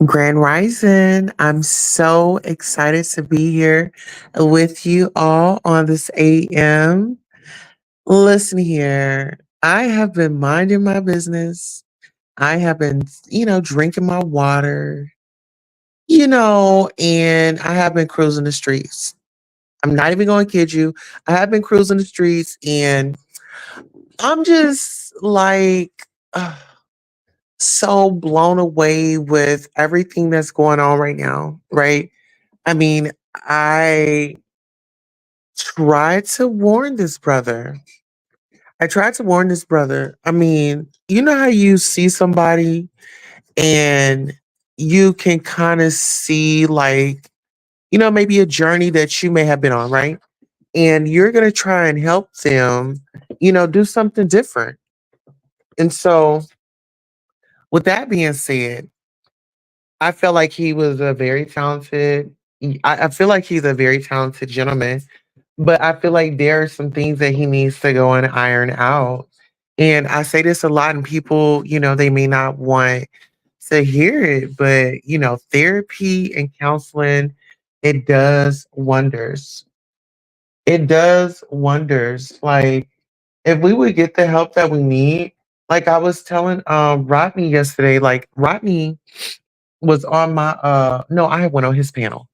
Grand Rising. I'm so excited to be here with you all on this AM. Listen here, I have been minding my business. I have been, drinking my water, and I have been cruising the streets. I'm not even going to kid you. I have been cruising the streets and I'm just like, so blown away with everything that's going on right now, right? I mean, I tried to warn this brother. I tried to warn this brother. I mean, you know how you see somebody and you can kind of see, like, maybe a journey that you may have been on, right? And you're going to try and help them, do something different. And so, with that being said, I felt like he was a very talented, I feel like he's a very talented gentleman. But I feel like there are some things that he needs to go and iron out. And I say this a lot, and people, they may not want to hear it, but, therapy and counseling, it does wonders. It does wonders. Like, if we would get the help that we need, like I was telling Rodney yesterday, like Rodney was on my no, I went on his panel.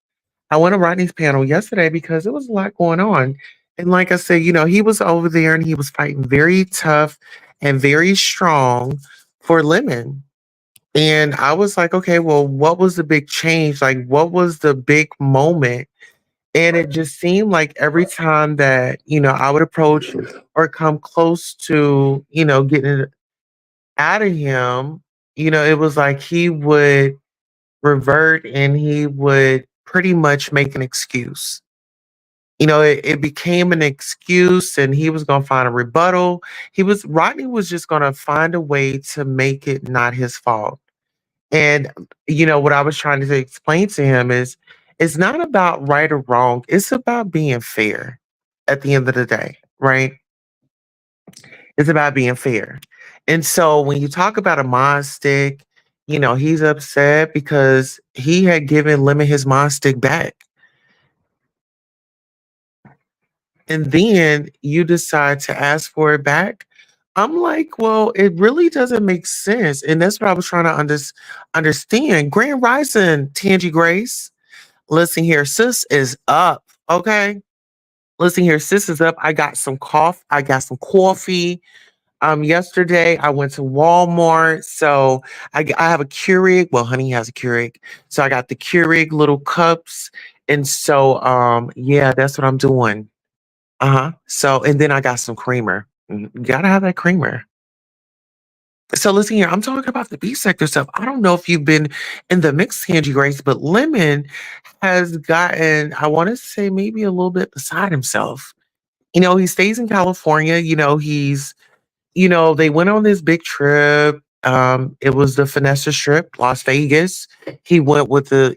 I went to Rodney's panel yesterday because there was a lot going on. And like I said, he was over there and he was fighting very tough and very strong for Lemon. And I was like, okay, well, what was the big change? Like, what was the big moment? And it just seemed like every time that, I would approach or come close to, getting it out of him, it was like he would revert and he would pretty much make an excuse. It became an excuse and he was going to find a rebuttal. Rodney was just going to find a way to make it not his fault. And, what I was trying to explain to him is it's not about right or wrong. It's about being fair at the end of the day, right? It's about being fair. And so when you talk about a mod stick, he's upset because he had given Lemon his mod stick back. And then you decide to ask for it back. I'm like, well, it really doesn't make sense. And that's what I was trying to understand. Grand Rising, Tangy Grace. Listen here, sis is up. Okay. Listen here, sis is up. I got some I got some coffee. Yesterday I went to Walmart. So I have a Keurig. Well, honey has a Keurig. So I got the Keurig little cups. And so, yeah, that's what I'm doing. Uh-huh. So, and then I got some creamer. Gotta have that creamer. So listen here, I'm talking about the B sector stuff. I don't know if you've been in the mixed candy race, but Lemon has gotten, I want to say maybe a little bit beside himself. He stays in California. They went on this big trip. It was the Finessa trip, Las Vegas. He went with a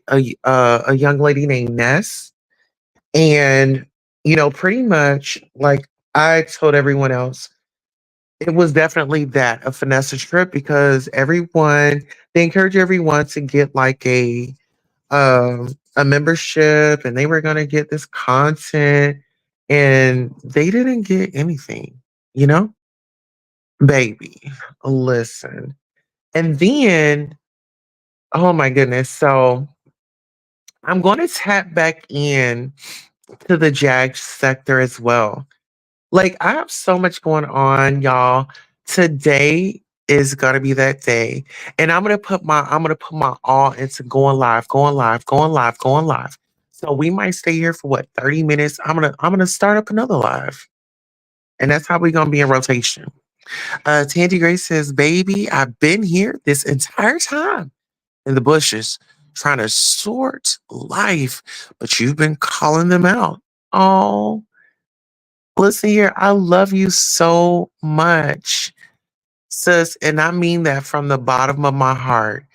young lady named Ness. And, pretty much like I told everyone else, it was definitely that, a finesse trip, because they encourage everyone to get like a membership and they were gonna get this content and they didn't get anything, you know? Baby, listen. And then, oh my goodness, so I'm gonna tap back in to the Jag sector as well. Like, I have so much going on, y'all. Today is gonna be that day, and I'm gonna put my all into going live, going live, going live, going live. So we might stay here for what, 30 minutes. I'm gonna start up another live. And that's how we're gonna be in rotation. Tandy Grace says, baby, I've been here this entire time in the bushes trying to sort life, but you've been calling them out. Oh, listen here, I love you so much, sis, and I mean that from the bottom of my heart.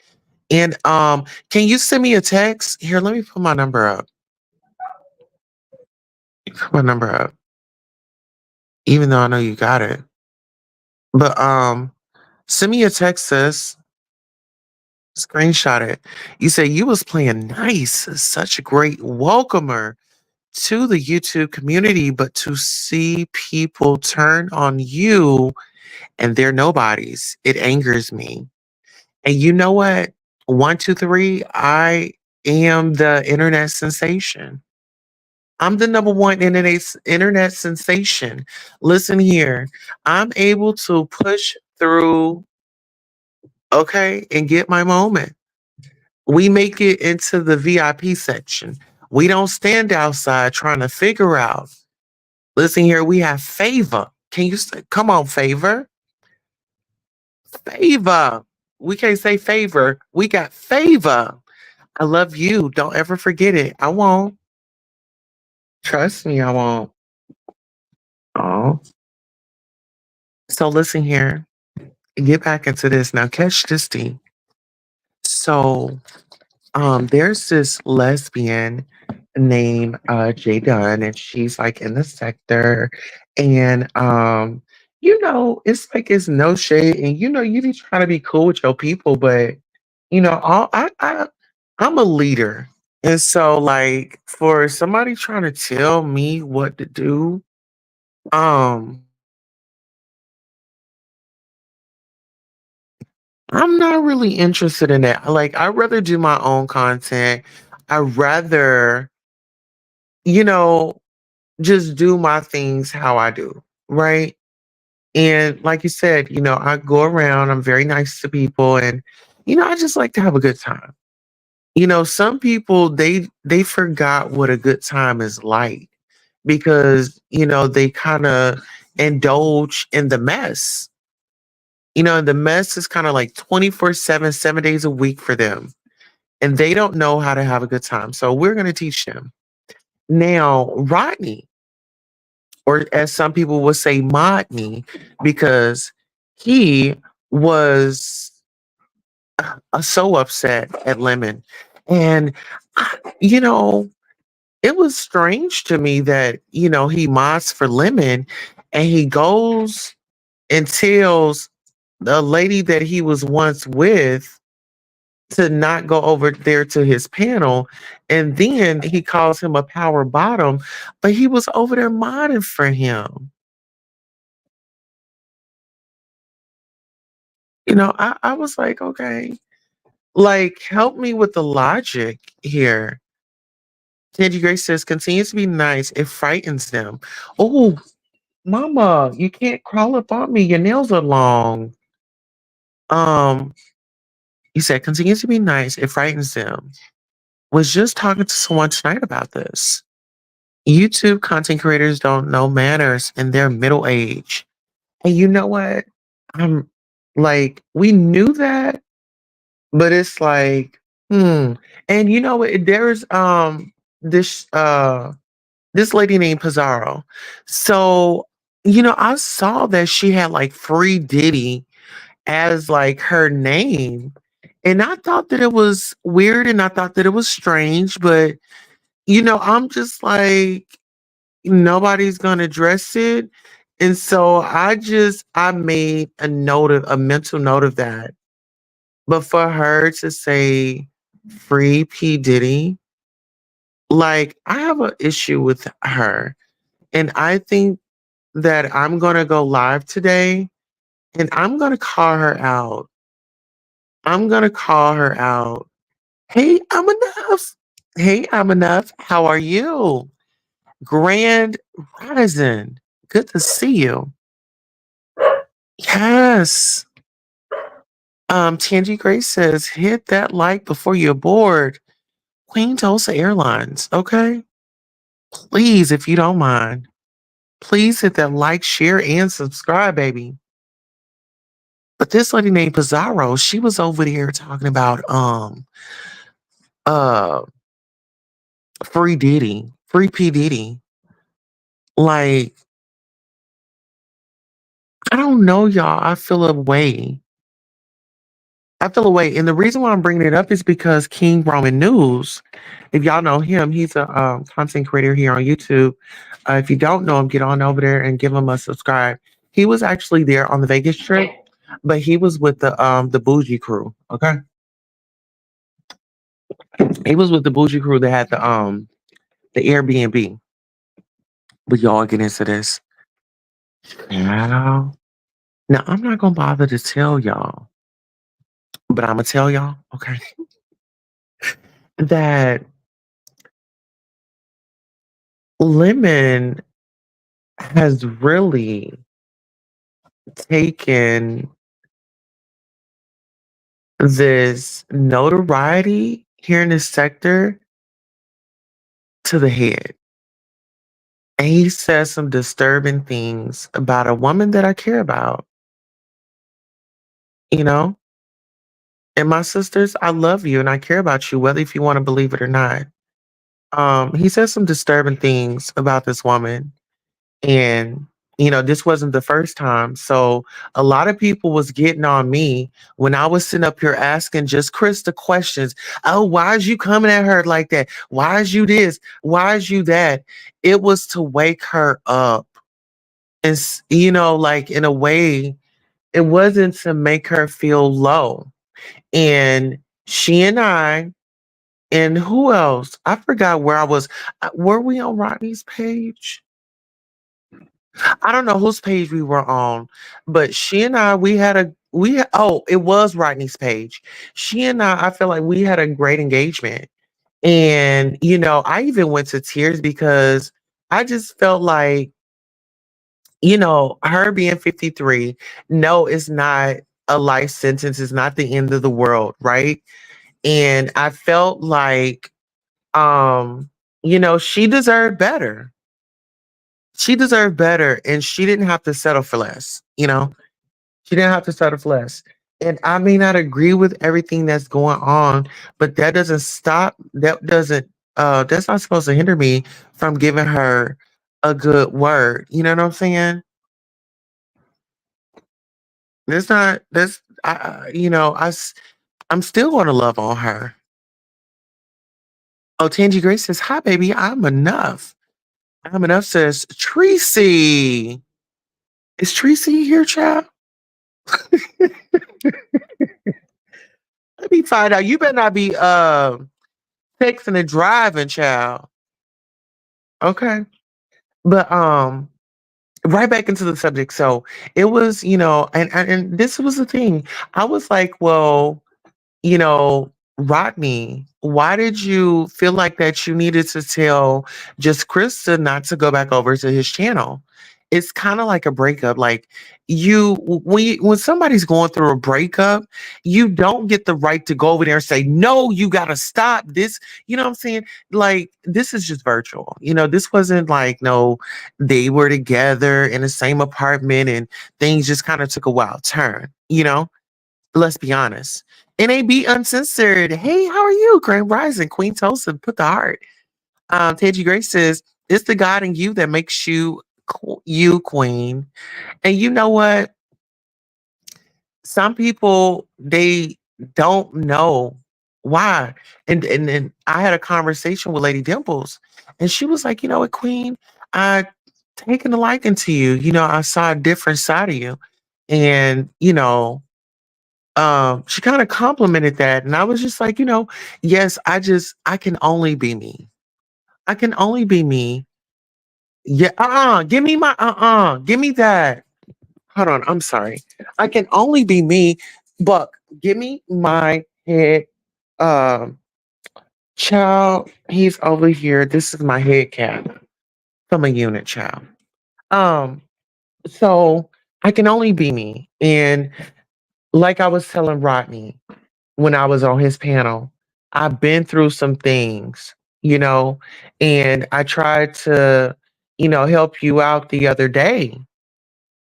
And can you send me a text? Here, let me put my number up. Put my number up, even though I know you got it. But send me a text, sis. Screenshot it. You say you was playing nice, such a great welcomer to the YouTube community, but to see people turn on you and they're nobodies, it angers me. And you know what? One, two, three, I am the internet sensation. I'm the number one internet sensation. Listen here, I'm able to push through, okay, and get my moment. We make it into the VIP section. We don't stand outside trying to figure out. Listen here, we have favor. Can you say, come on, favor? Favor. We can't say favor. We got favor. I love you. Don't ever forget it. I won't. Trust me, I won't. Oh. So listen here. Get back into this. Now catch this thing. So there's this lesbian named Jay Dunn, and she's like in the sector. And it's like it's no shade, and you be trying to be cool with your people, but I'm a leader. And so like for somebody trying to tell me what to do, um, I'm not really interested in that. Like I'd rather do my own content. I rather, you know, just do my things how I do, right? And like you said, I go around, I'm very nice to people and I just like to have a good time. Some people they forgot what a good time is like because, they kind of indulge in the mess. And the mess is kind of like 24/7, 7 days a week for them. And they don't know how to have a good time. So we're going to teach them. Now, Rodney, or as some people would say, Modney, because he was so upset at Lemon. And, you know, it was strange to me that, he mods for Lemon and he goes and tells the lady that he was once with to not go over there to his panel. And then he calls him a power bottom, but he was over there modding for him. I was like, okay, like, help me with the logic here. Tandy Grace says, continues to be nice. It frightens them. Oh, mama, you can't crawl up on me. Your nails are long. Um, you said, continues to be nice. It frightens them. Was just talking to someone tonight about this. YouTube content creators don't know manners in their middle age. And you know what? I'm like, we knew that, but it's like, And you know what? There's this this lady named Pizarro. So, I saw that she had like Free Diddy as like her name. And I thought that it was weird and I thought that it was strange, but I'm just like, nobody's gonna address it. And so I made a mental note of that. But for her to say, Free P. Diddy. Like, I have an issue with her. And I think that I'm going to go live today and I'm going to call her out. I'm going to call her out. Hey, I'm enough. Hey, I'm enough. How are you? Grand Rising. Good to see you. Yes. Tangy Grace says, hit that like before you're bored. Queen Tulsa Airlines. Okay. Please, if you don't mind, please hit that like, share, and subscribe, baby. But this lady named Pizarro, she was over there talking about uh Free Diddy, Free P. Diddy. Like, I don't know, y'all. I feel a way. I feel a way. And the reason why I'm bringing it up is because King Roman News, if y'all know him, he's a content creator here on YouTube. If you don't know him, get on over there and give him a subscribe. He was actually there on the Vegas trip, but he was with the bougie crew. Okay, he was with the bougie crew that had the Airbnb. But y'all get into this. Now, now I'm not gonna bother to tell y'all, but I'm gonna tell y'all, okay, that Lemon has really taken this notoriety here in this sector to the head. And he says some disturbing things about a woman that I care about, you know? And my sisters, I love you and I care about you, whether if you want to believe it or not. He says some disturbing things about this woman. And this wasn't the first time. So a lot of people was getting on me when I was sitting up here asking just Krista questions. Oh, why is you coming at her like that? Why is you this? Why is you that? It was to wake her up. And like, in a way, it wasn't to make her feel low. And she and I, and who else? I forgot where I was. Were we on Rodney's page? I don't know whose page we were on, but she and I, oh, it was Rodney's page. She and I feel like we had a great engagement. And, I even went to tears because I just felt like, her being 53, no, it's not a life sentence. It's not the end of the world, right? And I felt like, she deserved better. She deserved better and she didn't have to settle for less. She didn't have to settle for less. And I may not agree with everything that's going on, but that's not supposed to hinder me from giving her a good word. You know what I'm saying? There's not there's I you know, I'm still gonna love on her. Oh, Tangy Grace says, hi baby, I'm enough. I'm enough says Tracy. Is Tracy here, child? Let me find out. You better not be texting and driving, child. Okay. But right back into the subject. So it was, and this was the thing. I was like, well, Rodney, why did you feel like that you needed to tell just Krista not to go back over to his channel? It's kind of like a breakup. Like when somebody's going through a breakup, you don't get the right to go over there and say, no, you gotta stop this. You know what I'm saying? Like, this is just virtual. This wasn't like, no, they were together in the same apartment and things just kind of took a wild turn. Let's be honest. NAB Uncensored. Hey, how are you? Grand Rising, Queen Tulsa, put the heart. Tangy Grace says, it's the God in you that makes you you queen. And you know what? Some people, they don't know why. And I had a conversation with Lady Dimples, and she was like, you know what, Queen? I taken a liking to you. I saw a different side of you. And, she kind of complimented that. And I was just like, yes, I can only be me. I can only be me. Yeah, give me my give me that. Hold on, I'm sorry. I can only be me. Buck, give me my head. Um, child, he's over here. This is my head cap from a unit, child. Um, so I can only be me. And like I was telling Rodney when I was on his panel, I've been through some things, you know, and I tried to, help you out the other day.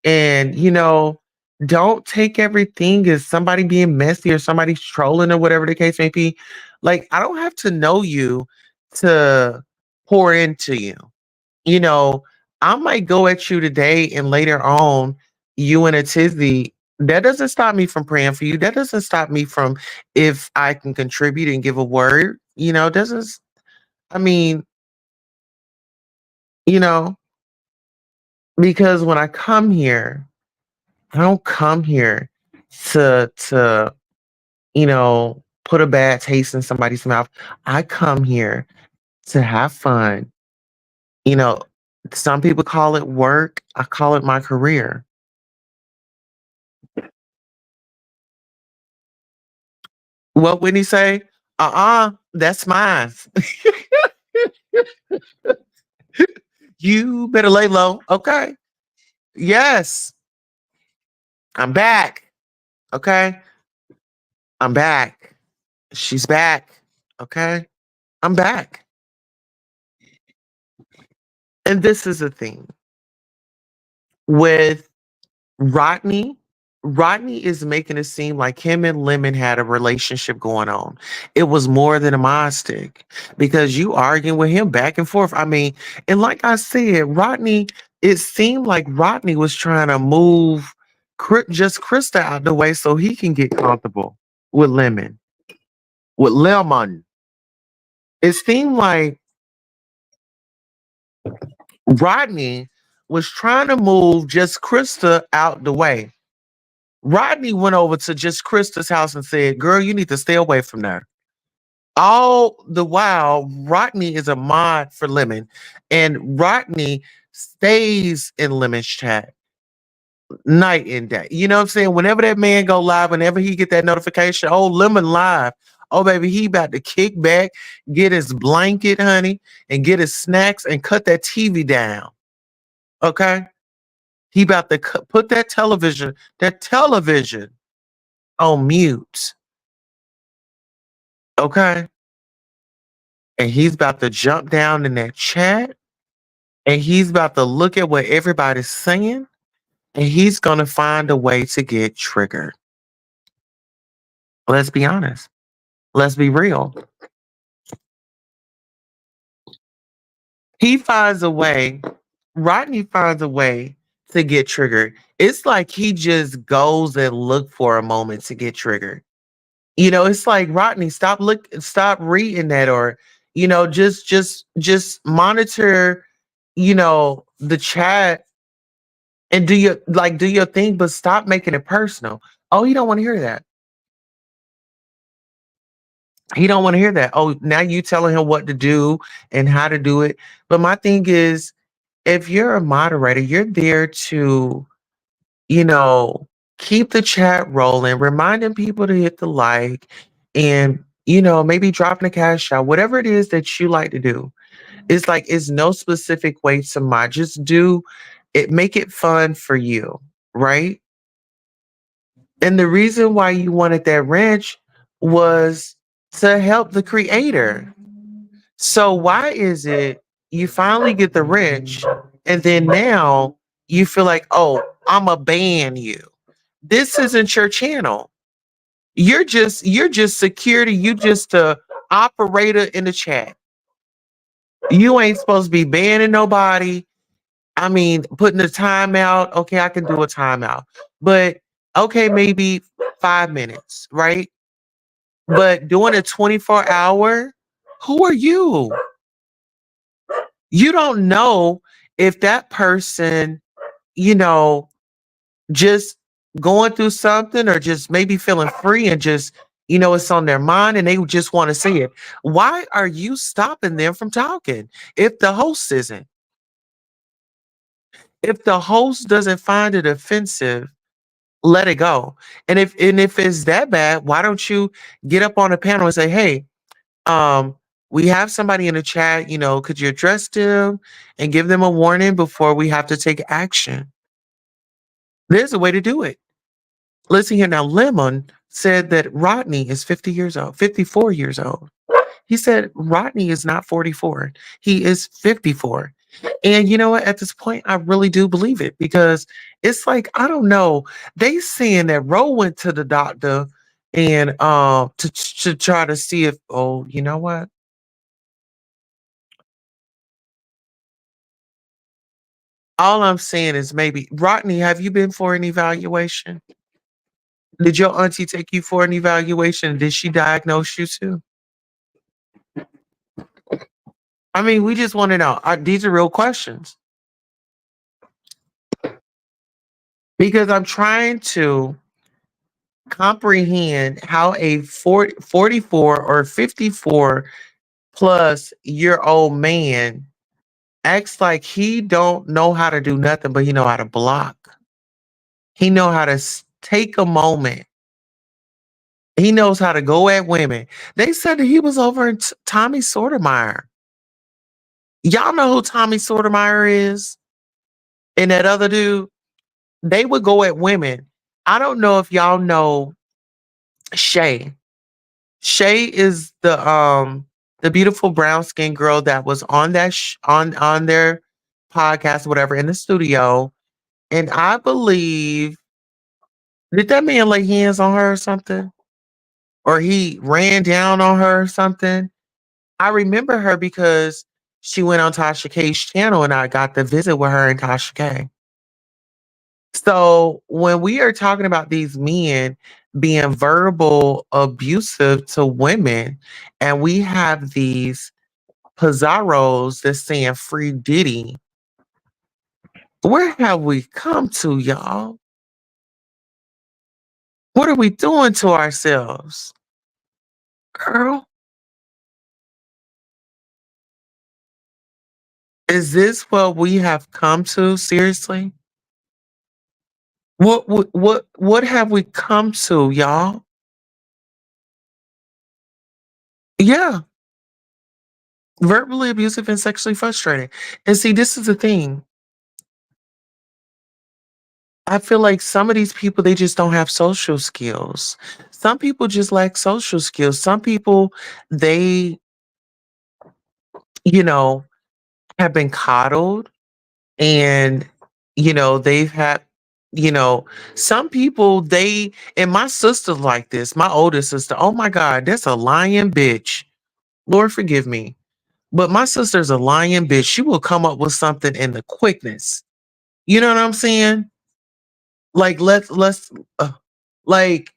And, don't take everything as somebody being messy or somebody's trolling or whatever the case may be. Like, I don't have to know you to pour into you. You know, I might go at you today and later on, you in a tizzy. That doesn't stop me from praying for you. That doesn't stop me from if I can contribute and give a word, doesn't, I mean, you know, because when I come here, I don't come here to put a bad taste in somebody's mouth. I come here to have fun. You know, some people call it work. I call it my career. What Whitney say? That's mine. You better lay low. Okay. Yes, I'm back. Okay. I'm back. She's back. Okay. I'm back. And this is the thing with Rodney. Rodney is making it seem like him and Lemon had a relationship going on. It was more than a mod stick because you arguing with him back and forth. I mean, and like I said, Rodney, it seemed like Rodney was trying to move just Krista out the way so he can get comfortable with Lemon, with Lemon. It seemed like Rodney was trying to move just Krista out the way. Rodney went over to just Krista's house and said, "Girl, you need to stay away from there." All the while, Rodney is a mod for Lemon, and Rodney stays in Lemon's chat night and day. You know what I'm saying? Whenever that man go live, whenever he get that notification, oh, Lemon live. Oh, baby, he about to kick back, get his blanket, honey, and get his snacks and cut that TV down. Okay? He about to put that television on mute. Okay? And he's about to jump down in that chat and he's about to look at what everybody's saying and he's going to find a way to get triggered. Let's be honest. Let's be real. He finds a way, Rodney finds a way to get triggered. It's like he just goes and look for a moment to get triggered. It's like Rodney, stop reading that or just monitor, the chat and do your thing, but stop making it personal. Oh, he don't want to hear that. He don't want to hear that. Oh, now you telling him what to do and how to do it. But my thing is, if you're a moderator, you're there to, you know, keep the chat rolling, reminding people to hit the like and, maybe dropping a cash out, whatever it is that you like to do. It's like it's no specific way to mod. Just do it, make it fun for you, right? And the reason why you wanted that wrench was to help the creator. So why is it you finally get the wrench and then now you feel like, oh, I'ma ban you. This isn't your channel. You're just security. You just a operator in the chat. You ain't supposed to be banning nobody. I mean, putting a timeout. Okay, I can do a timeout. But okay, maybe 5 minutes, right? But doing a 24-hour, who are you? You don't know if that person, you know, just going through something or just maybe feeling free and just, it's on their mind and they just want to say it. Why are you stopping them from talking if the host isn't? If the host doesn't find it offensive, let it go. And if it's that bad, why don't you get up on a panel and say, "Hey, um, we have somebody in the chat, could you address them and give them a warning before we have to take action?" There's a way to do it. Listen here now, Lemon said that Rodney is 50 years old, 54 years old. He said Rodney is not 44. He is 54. And you know what? At this point, I really do believe it because it's like, I don't know. They saying that Ro went to the doctor and to try to see if, oh, you know what? All I'm saying is maybe Rodney, have you been for an evaluation? Did your auntie take you for an evaluation? Did she diagnose you too? I mean, we just want to know. These are real questions because I'm trying to comprehend how a 44 or 54 plus year old man acts like he don't know how to do nothing, but he know how to block. He know how to take a moment. He knows how to go at women. They said that he was over in Tommy Sotomayor. Y'all know who Tommy Sotomayor is? And that other dude, they would go at women. I don't know if y'all know Shay. Shay is the beautiful brown skinned girl that was on that on their podcast, whatever, in the studio. And I believe did that man lay hands on her or something? Or he ran down on her or something? I remember her because she went on Tasha K's channel and I got to visit with her and Tasha K. So when we are talking about these men being verbal abusive to women, and we have these Pizarros that's saying free Diddy, where have we come to, y'all? What are we doing to ourselves? Girl, is this what we have come to? Seriously? What have we come to, y'all? Yeah, verbally abusive and sexually frustrating. And see, this is the thing. I feel like some of these people, they just don't have social skills. Some people just lack social skills. Some people, they, you know, have been coddled and, they've had, you know, some people, and my sister's like this, my oldest sister, oh my God, that's a lying bitch. Lord forgive me. But my sister's a lying bitch. She will come up with something in the quickness. You know what I'm saying? Like, let's, like,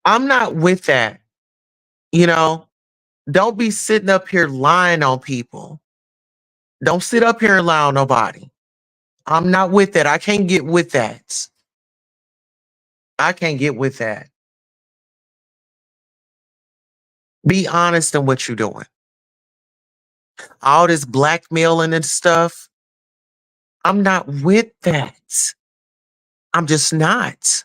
I'm not with that. You know, don't be sitting up here lying on people. Don't sit up here and lie on nobody. I'm not with that. I can't get with that. I can't get with that. Be honest in what you're doing. All this blackmailing and stuff, I'm not with that. I'm just not.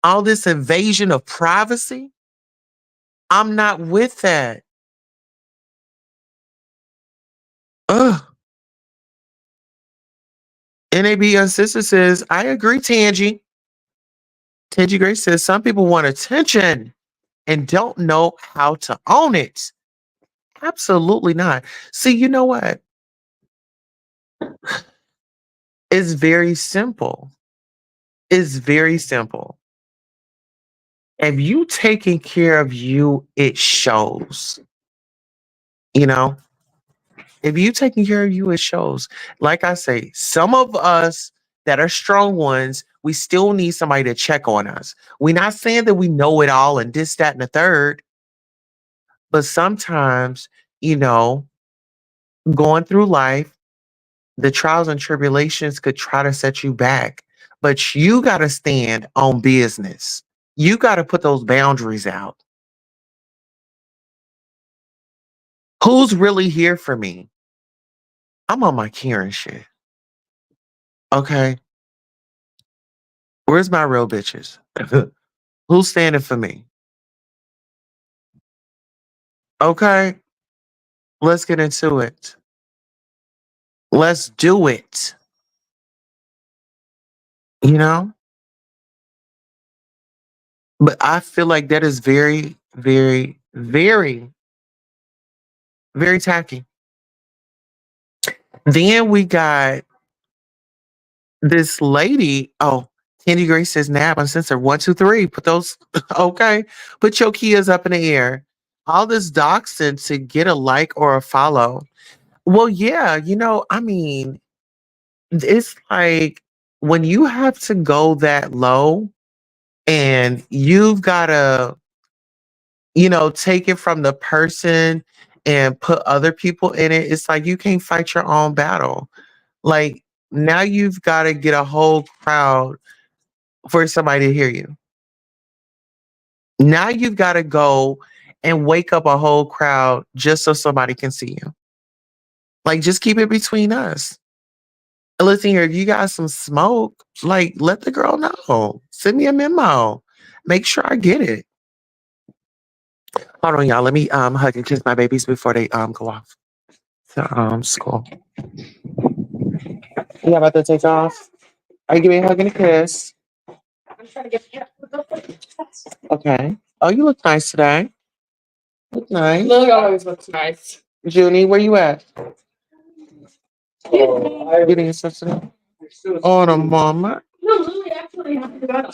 All this invasion of privacy, I'm not with that. Ugh. NAB Sister says, I agree, Tangy. Tangy Grace says, some people want attention and don't know how to own it. Absolutely not. See, you know what? It's very simple. It's very simple. If you taking care of you, it shows. You know, if you taking care of you, it shows. Like I say, some of us that are strong ones, we still need somebody to check on us. We're not saying that we know it all and this, that, and the third, but sometimes, you know, going through life, the trials and tribulations could try to set you back. but you got to stand on business. You got to put those boundaries out. Who's really here for me? I'm on my Karen shit. Okay. Where's my real bitches? Who's standing for me? Okay. Let's get into it. Let's do it. You know? But I feel like that is very, very, very, very tacky. Then we got this lady. Oh, Candy Grace says nap uncensored. 1, 2, 3. Put those okay. Put your kids up in the air. All this doxing to get a like or a follow. Well, yeah, I mean, it's like when you have to go that low and you've gotta, take it from the person and put other people in it, it's like you can't fight your own battle. Like now you've got to get a whole crowd for somebody to hear you. Now you've got to go and wake up a whole crowd just so somebody can see you. Like just keep it between us. Listen here, if you got some smoke, like let the girl know. Send me a memo. Make sure I get it. Hold on, y'all. Let me hug and kiss my babies before they go off to school. You about to take off? Are you giving me a hug and a kiss? I'm trying to get okay. Oh, you look nice today. Look nice. Lily always looks nice. Junie, where you at? I'm getting your stuff today. Oh, the mama. No, Lily actually has to go.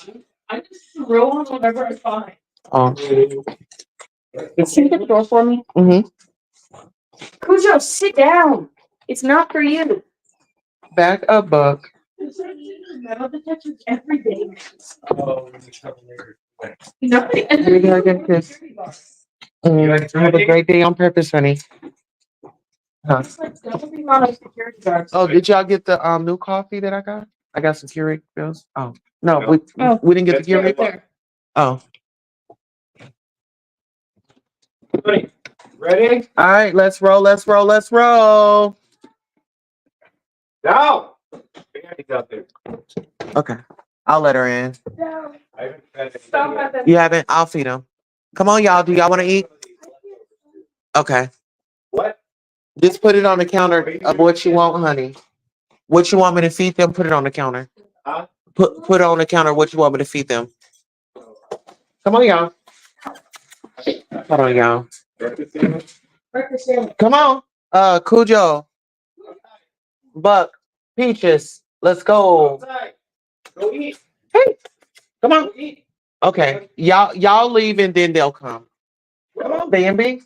I just throw on whatever I find. Oh. Can you get the door for me? Mm-hmm. Cujo, sit down. It's not for you. Back up, Buck. Metal detectors every day. Oh, nobody. Have a great day on purpose, honey. Huh? Oh, did y'all get the new coffee that I got? I got some Keurig bills. Oh no, we didn't get the Keurig. Right. Oh. Ready? All right, let's roll. Let's roll. Let's roll. Go. Okay, I'll let her in. No. You haven't? I'll feed them. Come on, y'all. Do y'all want to eat? Okay. What? Just put it on the counter of what you want, honey. What you want me to feed them? Put it on the counter. Huh? Put it on the counter. What you want me to feed them? Come on, y'all. Hold on, y'all. Come on. Cujo. Buck. Peaches. Let's go. Hey, come on. Okay. Y'all leave and then they'll come. Come on, Bambi.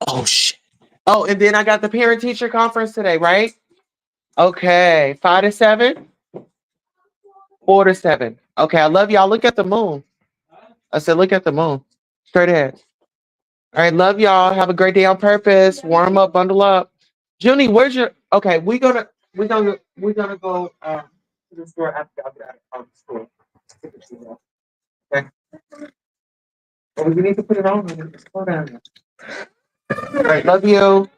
Oh shit. Oh, and then I got the parent teacher conference today, right? Okay. 5 to 7. 4 to 7. Okay, I love y'all. Look at the moon. I said, look at the moon. Straight ahead. All right, love y'all. Have a great day on purpose. Warm up, bundle up. Junie, where's your? Okay, we're gonna go to the store after y'all get out of school. Okay. Oh, we need to put it on. Slow down. All right, love you. All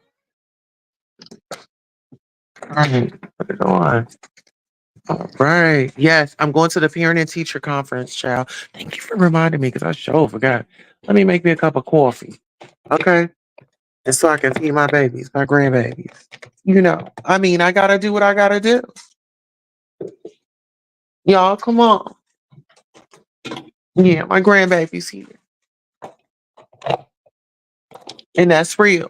right, put it on. All right. Yes, I'm going to the parent and teacher conference, child. Thank you for reminding me because I sure forgot. Let me make me a cup of coffee. Okay. And so I can feed my babies, my grandbabies. I mean, I gotta do what I gotta do. Y'all, come on. Yeah, my grandbaby's here. And that's real.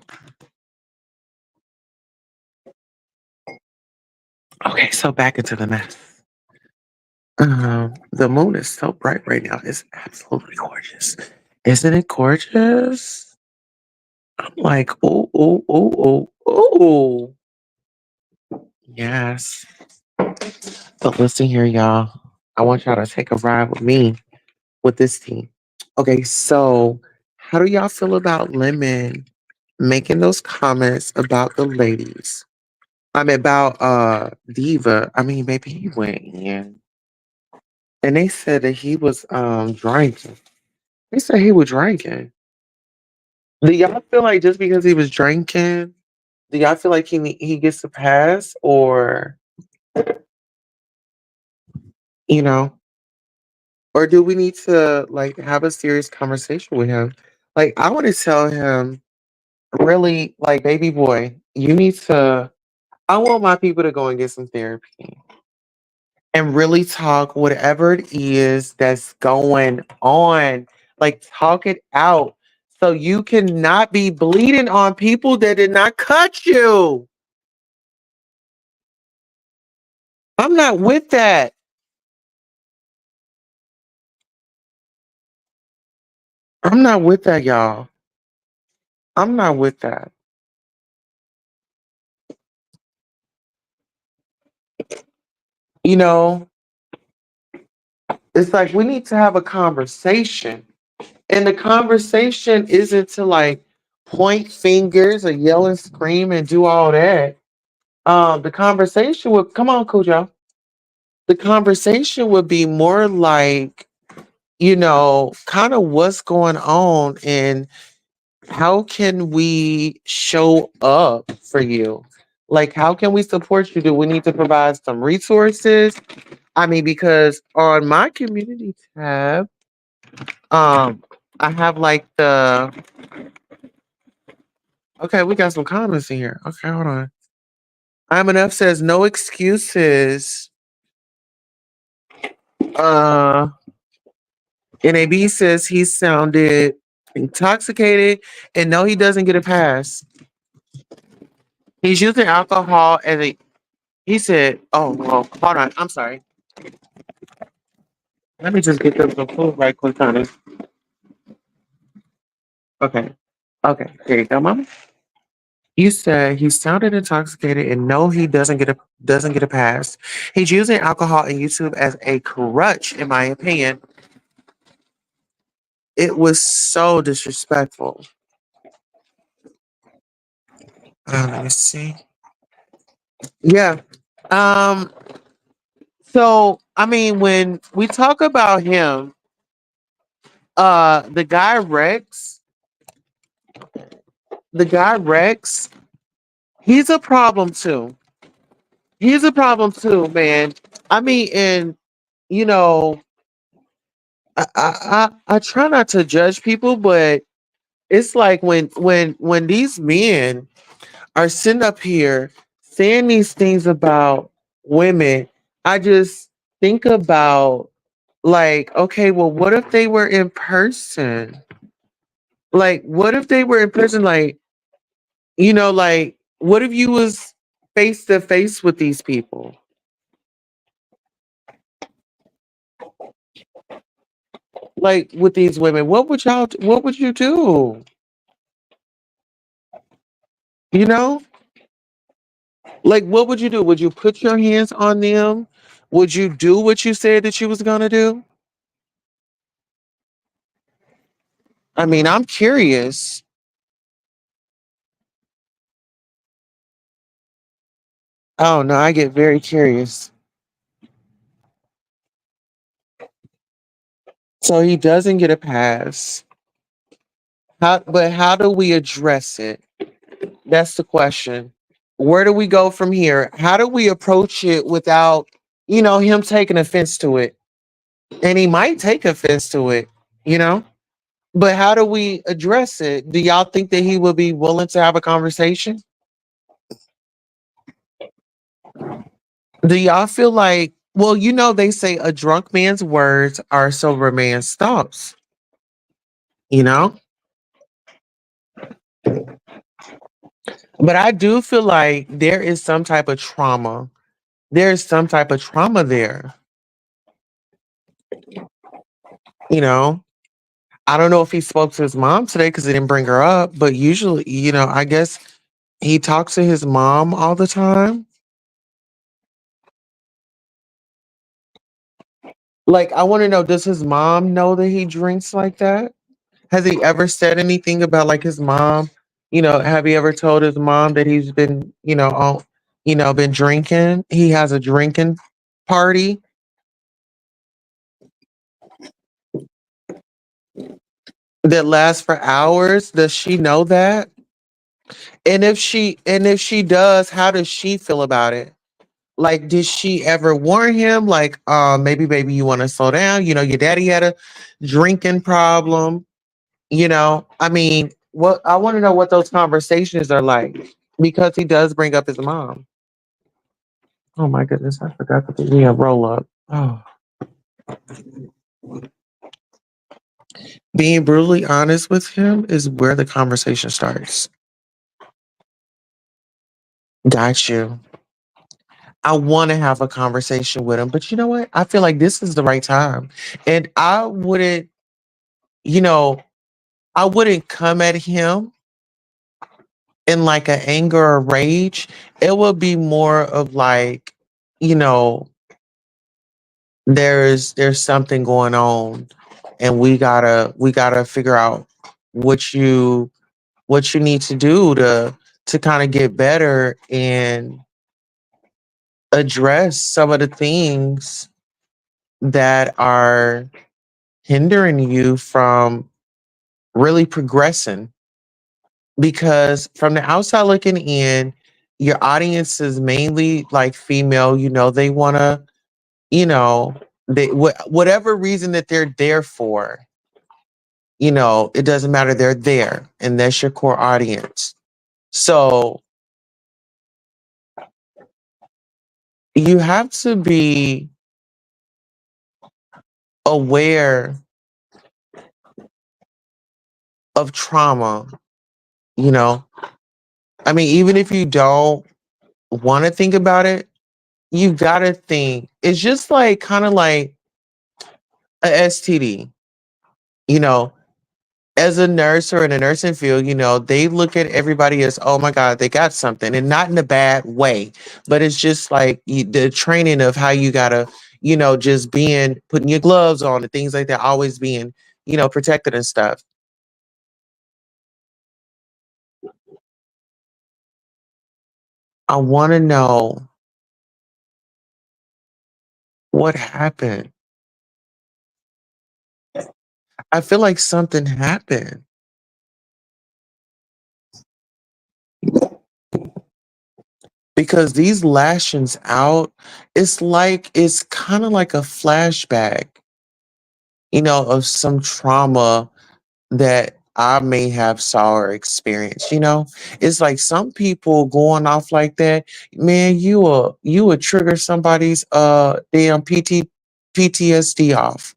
Okay, so back into the mess. The moon is so bright right now. It's absolutely gorgeous. Isn't it gorgeous? I'm like, oh, oh, oh, oh, oh. Yes. But listen here, y'all. I want y'all to take a ride with me with this team. Okay, so how do y'all feel about Lemon making those comments about the ladies I'm about Diva. I mean, baby, he went in. And they said that he was drinking. They said he was drinking. Do y'all feel like just because he was drinking, do y'all feel like he gets a pass, or you know, or do we need to like have a serious conversation with him? Like I want to tell him, really, like, baby boy, you need to. I want my people to go and get some therapy and really talk whatever it is that's going on. Like talk it out so you cannot be bleeding on people that did not cut you. I'm not with that. I'm not with that, y'all. I'm not with that. You know, it's like we need to have a conversation. And the conversation isn't to like point fingers or yell and scream and do all that. The conversation would come on, Cujo. The conversation would be more like, kind of what's going on and how can we show up for you? Like, how can we support you? Do we need to provide some resources? I mean, because on my community tab, um, I have like okay, we got some comments in here. Okay, hold on. I'm enough says no excuses. Uh, NAB says he sounded intoxicated and no, he doesn't get a pass. He's using alcohol as a. He said, "Oh, well, hold on. I'm sorry. Let me just get them some food right quick, honey. Okay, okay. Here you go, mama. You said he sounded intoxicated, and no, he doesn't get a pass. He's using alcohol and YouTube as a crutch, in my opinion. It was so disrespectful. Let me see. Yeah. Um. So I mean, when we talk about him, the guy Rex, the guy Rex, he's a problem too. He's a problem too, man. I mean, and you know, I try not to judge people, but it's like when these men are sitting up here saying these things about women, I just think about like, okay, well, what if they were in person? Like, what if they were in person? Like, like, what if you was face to face with these people? Like with these women, what would you do? You know? Like what would you do? Would you put your hands on them? Would you do what you said that you was gonna do? I mean, I'm curious. Oh no, I get very curious. So he doesn't get a pass. How do we address it? That's the question. Where do we go from here? How do we approach it without, him taking offense to it? And he might take offense to it, you know? But how do we address it? Do y'all think that he would be willing to have a conversation? Do y'all feel like, well, they say a drunk man's words are a sober man's thoughts, you know? But I do feel like there is some type of trauma. There's some type of trauma there, you know? I don't know if he spoke to his mom today because he didn't bring her up, but usually, I guess he talks to his mom all the time. Like, I want to know, does his mom know that he drinks like that? Has he ever said anything about like his mom? Have he ever told his mom that he's been, on? been drinking. He has a drinking party that lasts for hours. Does she know that? And if she does, how does she feel about it? Like, did she ever warn him? Like, maybe baby, you want to slow down? Your daddy had a drinking problem. I mean, what I want to know what those conversations are like because he does bring up his mom. Oh my goodness, I forgot to put me a roll up. Oh, being brutally honest with him is where the conversation starts. Got you. I want to have a conversation with him, but you know what? I feel like this is the right time. And you know, I wouldn't come at him in like an anger or rage. It would be more of like, you know, there's something going on and we gotta figure out what you what you need to do to kind of get better and address some of the things that are hindering you from really progressing. Because from the outside looking in, your audience is mainly like female. They want to, you know, whatever reason that they're there for, it doesn't matter. They're there, and that's your core audience. So you have to be aware of trauma. You know, I mean, even if you don't want to think about it, you gotta think. It's just like kind of like a STD. You know, as a nurse or in a nursing field, they look at everybody as, oh my God, they got something, and not in a bad way, but it's just like the training of how you gotta, just being putting your gloves on and things like that, always being, protected and stuff. I want to know what happened. I feel like something happened because these lashings out, it's kind of like a flashback, of some trauma that I may have saw or experienced. It's like some people going off like that, man, you will trigger somebody's damn PTSD off.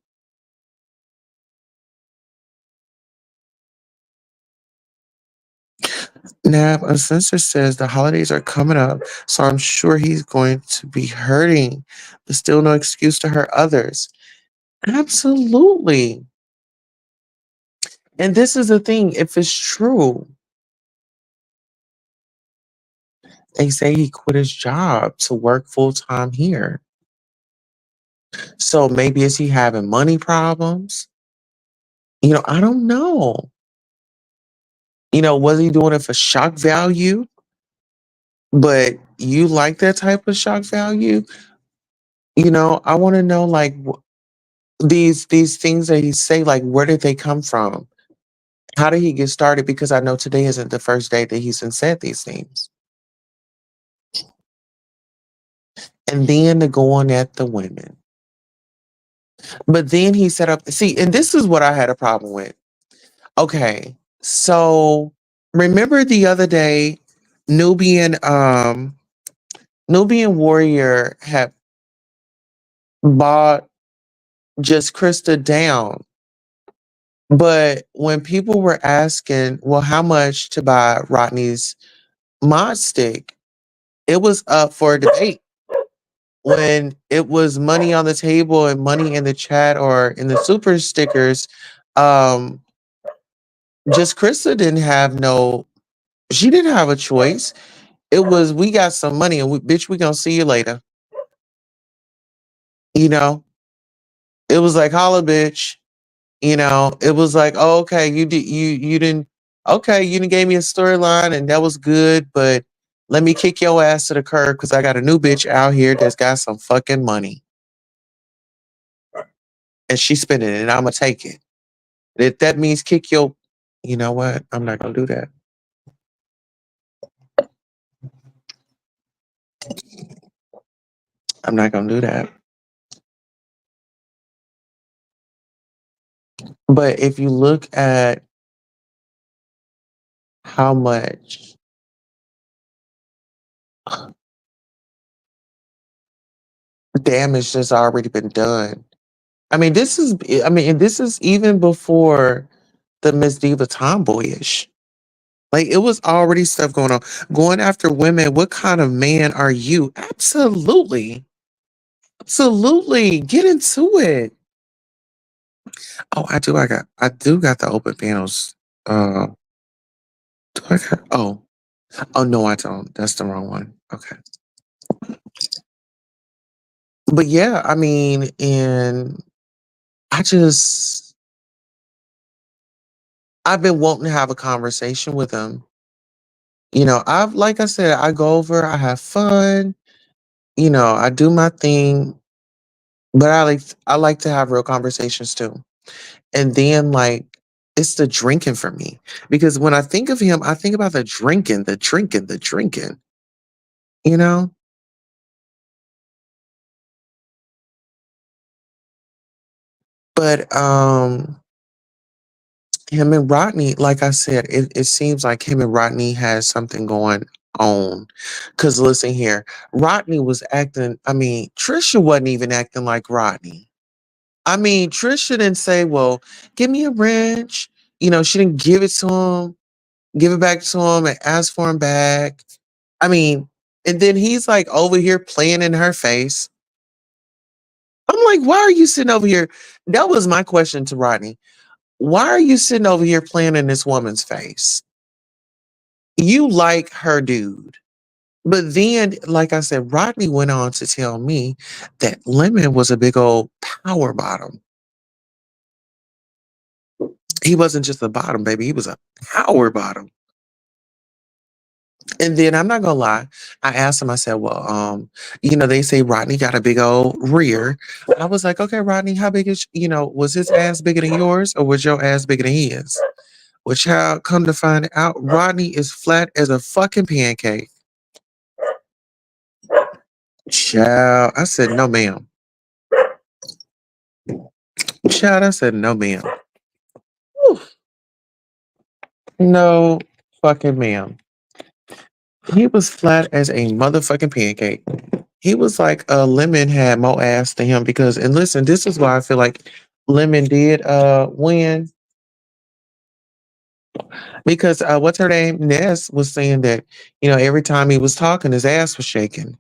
Nab, a sensor says the holidays are coming up, so I'm sure he's going to be hurting, but still no excuse to hurt others. Absolutely. And this is the thing, if it's true, they say he quit his job to work full time here. So maybe is he having money problems? I don't know. Was he doing it for shock value? But you like that type of shock value? I want to know like these things that he say, like where did they come from? How did he get started? Because I know today isn't the first day that he's been said these things. And then to go on at the women. But then he set up, see, and this is what I had a problem with. Okay, so remember the other day, Nubian Nubian Warrior had bought just Krista down. But when people were asking, well, how much to buy Rodney's mod stick, it was up for debate. When it was money on the table and money in the chat or in the super stickers, um, just Krista didn't have she didn't have a choice. It was, we got some money and bitch, we gonna see you later. You know, it was like, holla, bitch. It was like, oh, okay, you didn't, okay, you didn't gave me a storyline and that was good, but Let me kick your ass to the curb because I got a new bitch out here that's got some fucking money and she's spending it and I'm gonna take it. If that means kick your, you know what? I'm not gonna do that. I'm not gonna do that. But if you look at how much damage that's already been done. And this is even before the Miss Diva tomboyish. Like it was already stuff going on. Going after women, what kind of man are you? Absolutely. Absolutely. Get into it. Oh, I do got the open panels. Do I got oh no, I don't. That's the wrong one. Okay. But yeah, I mean, and I just I've been wanting to have a conversation with him. I've like I said, I go over, I have fun, I do my thing, but I like to have real conversations too. And then like it's the drinking for me. Because when I think of him, I think about the drinking, the drinking, the drinking, you know? But him and Rodney, like I said, it seems like him and Rodney has something going on. Cause listen here, Rodney was acting, I mean, Trisha wasn't even acting like Rodney. I mean, Trisha didn't say, well, give me a wrench. She didn't give it to him, give it back to him and ask for him back. I mean, and then he's like over here playing in her face. I'm like, why are you sitting over here? That was my question to Rodney. Why are you sitting over here playing in this woman's face? You like her dude. But then, like I said, Rodney went on to tell me that Lemon was a big old power bottom. He wasn't just a bottom, baby. He was a power bottom. And then I'm not gonna lie, I asked him, I said, well, they say Rodney got a big old rear. I was like, okay, Rodney, how big is, was his ass bigger than yours or was your ass bigger than his? Well, child, come to find out, Rodney is flat as a fucking pancake. Child, I said, no, ma'am. Child, I said, no, ma'am. Whew. No fucking ma'am. He was flat as a motherfucking pancake. He was like Lemon had more ass than him because and listen, this is why I feel like Lemon did win because what's her name? Ness was saying that, every time he was talking, his ass was shaking.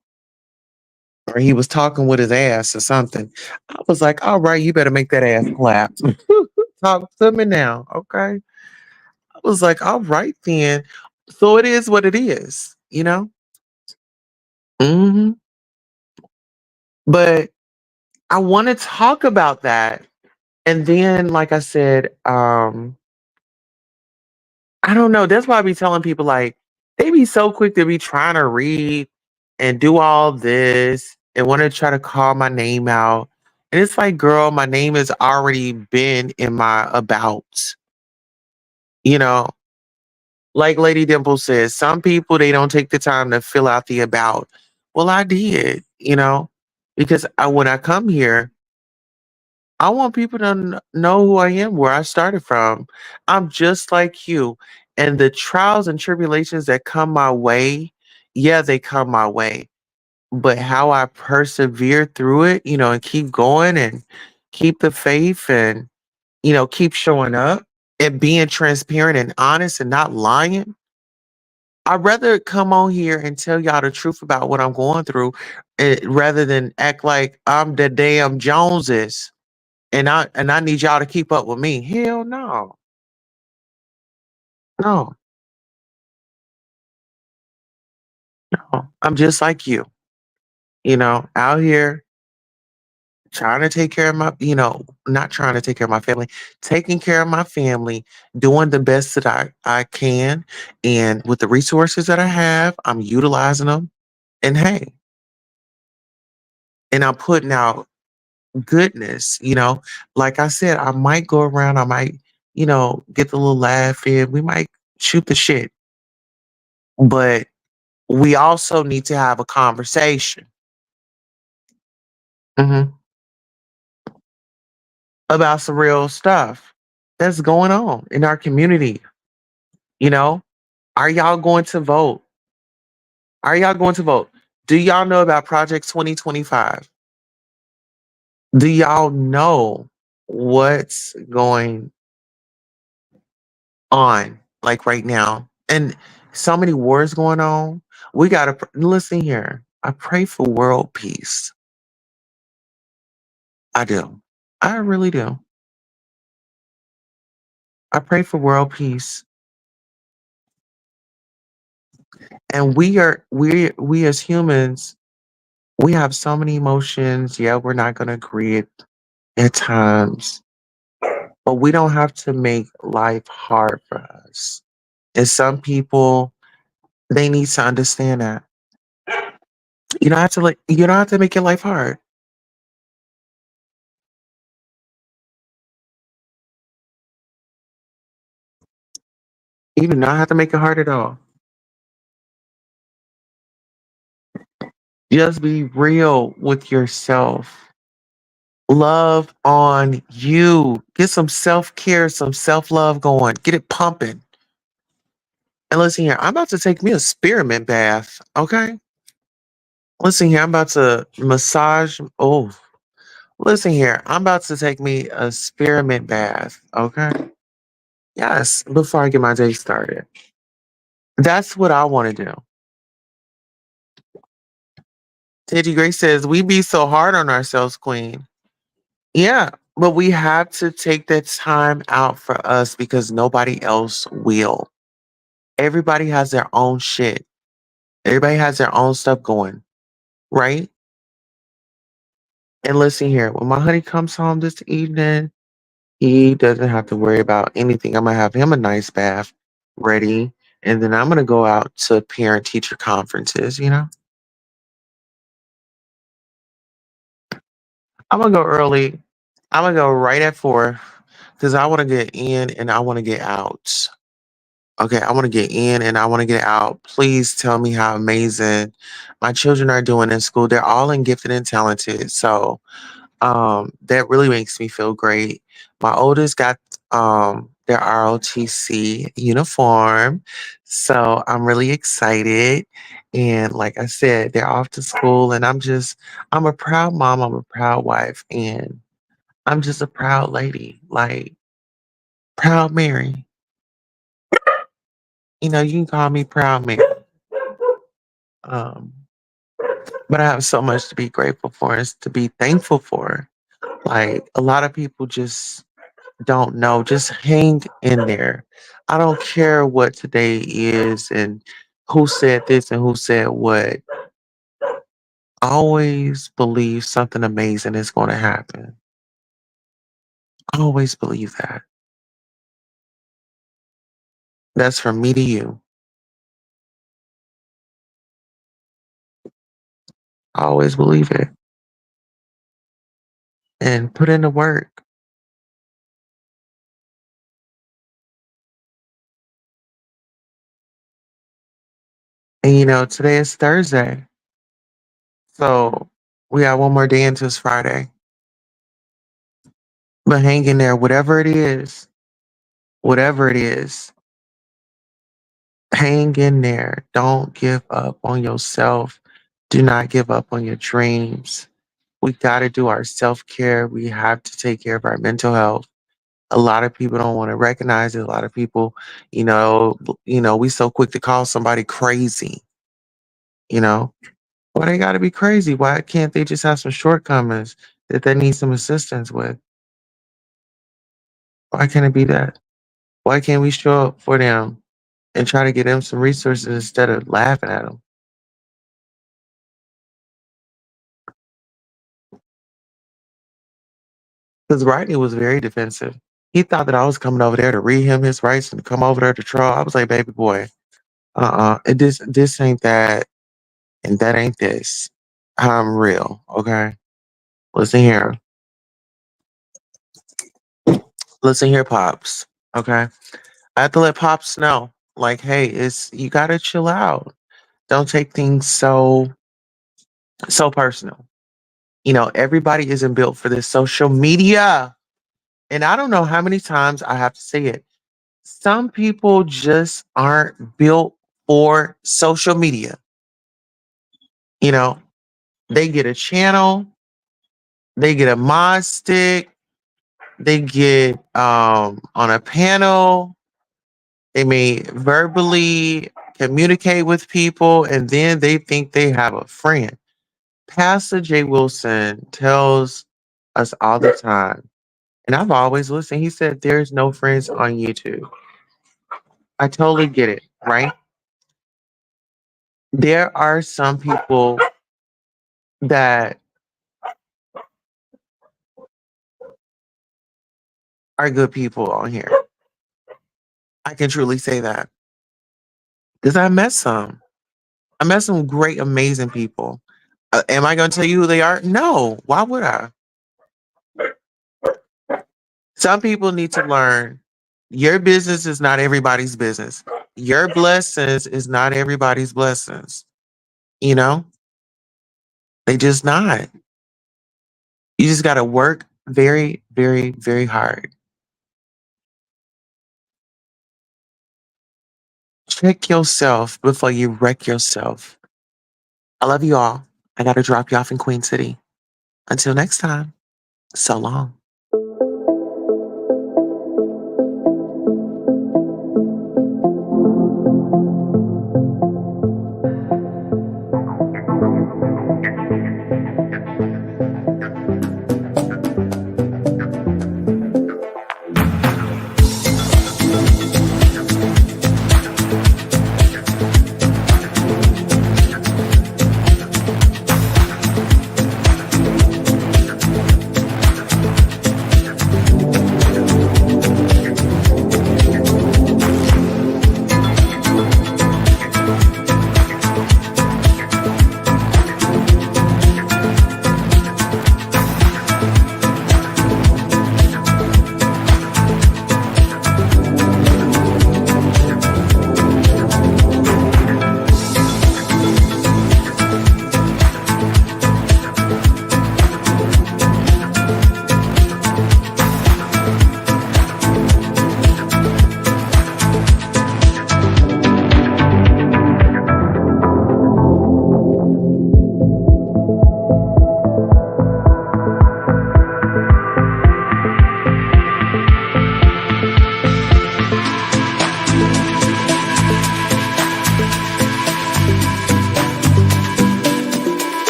Or he was talking with his ass or something. I was like, all right, you better make that ass clap. Talk to me now, okay? I was like, all right then. So it is what it is. Hmm. But I want to talk about that. And then, like I said, I don't know. That's why I be telling people like they be so quick to be trying to read and do all this and want to try to call my name out. And it's like, girl, my name has already been in my about. You know, like Lady Dimple says, some people they don't take the time to fill out the about. Well, I did, because when I come here, I want people to know who I am, where I started from. I'm just like you. And the trials and tribulations that come my way, yeah, they come my way. But how I persevere through it, and keep going and keep the faith and, keep showing up and being transparent and honest and not lying. I'd rather come on here and tell y'all the truth about what I'm going through rather than act like I'm the damn Joneses and I need y'all to keep up with me. Hell no. No, no. I'm just like you, out here. trying to take care of my, not trying to take care of my family, taking care of my family, doing the best that I can. And with the resources that I have, I'm utilizing them. And hey, and I'm putting out goodness, like I said, I might go around, I might, get the little laugh in, we might shoot the shit, but we also need to have a conversation mhm, about some real stuff that's going on in our community. You know, are y'all going to vote? Are y'all going to vote? Do y'all know about Project 2025? Do y'all know what's going on like right now? And so many wars going on. We got to listen here. I pray for world peace. I do. I really do. I pray for world peace. And we as humans, we have so many emotions. Yeah, we're not going to agree at times, but we don't have to make life hard for us. And some people, they need to understand that. You don't have to make your life hard. You do not have to make it hard at all. Just be real with yourself. Love on you. Get some self-care, some self-love going. Get it pumping. And listen here, I'm about to take me a spearmint bath. Okay. Listen here, I'm about to massage. Oh, listen here, I'm about to take me a spearmint bath. Okay. Yes, before I get my day started. That's what I want to do. Teddy Grace says, we be so hard on ourselves, Queen. Yeah, but we have to take that time out for us because nobody else will. Everybody has their own shit. Everybody has their own stuff going, right? And listen here, when my honey comes home this evening, he doesn't have to worry about anything. I'm gonna have him a nice bath ready, and then I'm gonna go out to parent teacher conferences. I'm gonna go early. I'm gonna go right at 4 because I want to get in and I want to get out. Okay, I want to get in and I want to get out. Please tell me how amazing my children are doing in school. They're all in gifted and talented. So that really makes me feel great. My oldest got their ROTC uniform. So I'm really excited. And like I said, they're off to school and I'm a proud mom, I'm a proud wife, and I'm just a proud lady, like proud Mary. You can call me proud Mary. Um, but I have so much to be grateful for and to be thankful for. Like a lot of people just don't know. Just hang in there. I don't care what today is and who said this and who said what. Always believe something amazing is going to happen. Always believe that. That's from me to you. Always believe it and put in the work. And today is Thursday. So we got one more day until it's Friday. But hang in there, whatever it is, hang in there. Don't give up on yourself. Do not give up on your dreams. We got to do our self care. We have to take care of our mental health. A lot of people don't want to recognize it. A lot of people, we so quick to call somebody crazy. You know, why they got to be crazy? Why can't they just have some shortcomings that they need some assistance with? Why can't it be that? Why can't we show up for them and try to get them some resources instead of laughing at them? Because Rodney was very defensive. He thought that I was coming over there to read him his rights and come over there to troll. I was like, baby boy, this ain't that, and that ain't this. I'm real, okay? Listen here. Listen here, Pops. Okay. I have to let Pops know. Like, hey, it's you gotta chill out. Don't take things so personal. Everybody isn't built for this social media. And I don't know how many times I have to say it. Some people just aren't built for social media. You know, they get a channel, they get a mod stick, they get on a panel, they may verbally communicate with people, and then they think they have a friend. Pastor J. Wilson tells us all the time, and I've always listened. He said, there's no friends on YouTube. I totally get it, right? There are some people that are good people on here. I can truly say that because I met some. I met some great, amazing people. Am I going to tell you who they are? No. Why would I? Some people need to learn your business is not everybody's business. Your blessings is not everybody's blessings. You know, they just not. You just got to work very, very, very hard. Check yourself before you wreck yourself. I love you all. I got to drop you off in Queen City. Until next time, so long.